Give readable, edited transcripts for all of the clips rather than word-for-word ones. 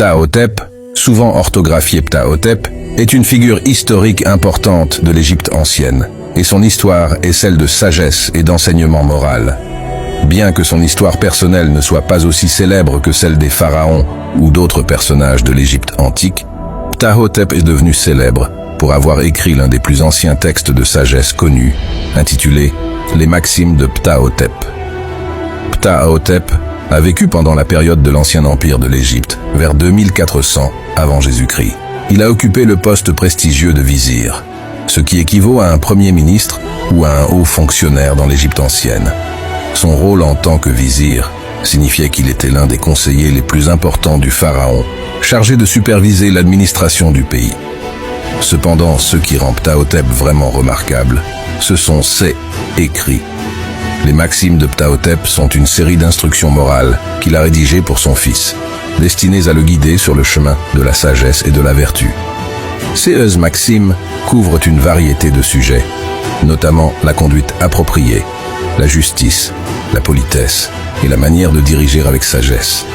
Ptahhotep, souvent orthographié Ptahhotep, est une figure historique importante de l'Égypte ancienne, et son histoire est celle de sagesse et d'enseignement moral. Bien que son histoire personnelle ne soit pas aussi célèbre que celle des pharaons ou d'autres personnages de l'Égypte antique, Ptahhotep est devenu célèbre pour avoir écrit l'un des plus anciens textes de sagesse connus, intitulé « Les Maximes de Ptahhotep ». Ptahhotep a vécu pendant la période de l'Ancien Empire de l'Égypte, vers 2400 avant Jésus-Christ. Il a occupé le poste prestigieux de vizir, ce qui équivaut à un premier ministre ou à un haut fonctionnaire dans l'Égypte ancienne. Son rôle en tant que vizir signifiait qu'il était l'un des conseillers les plus importants du pharaon, chargé de superviser l'administration du pays. Cependant, ce qui rend Ptahhotep vraiment remarquable, ce sont ses écrits. Les Maximes de Ptahhotep sont une série d'instructions morales qu'il a rédigées pour son fils, destinées à le guider sur le chemin de la sagesse et de la vertu. Ces maximes couvrent une variété de sujets, notamment la conduite appropriée, la justice, la politesse et la manière de diriger avec sagesse.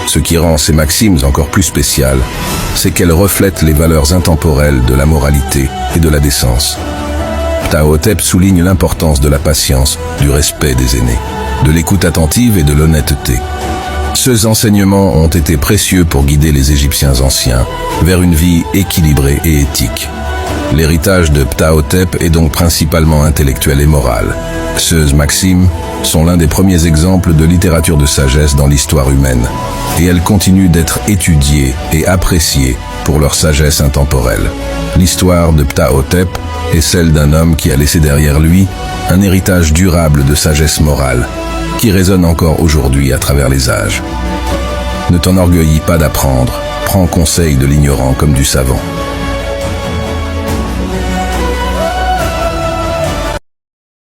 Ce qui rend ces maximes encore plus spéciales, c'est qu'elles reflètent les valeurs intemporelles de la moralité et de la décence. Ptahhotep souligne l'importance de la patience, du respect des aînés, de l'écoute attentive et de l'honnêteté. Ces enseignements ont été précieux pour guider les Égyptiens anciens vers une vie équilibrée et éthique. L'héritage de Ptahhotep est donc principalement intellectuel et moral. Ces maximes sont l'un des premiers exemples de littérature de sagesse dans l'histoire humaine, et elles continuent d'être étudiées et appréciées pour leur sagesse intemporelle. L'histoire de Ptahhotep est celle d'un homme qui a laissé derrière lui un héritage durable de sagesse morale, qui résonne encore aujourd'hui à travers les âges. Ne t'enorgueillis pas d'apprendre, prends conseil de l'ignorant comme du savant.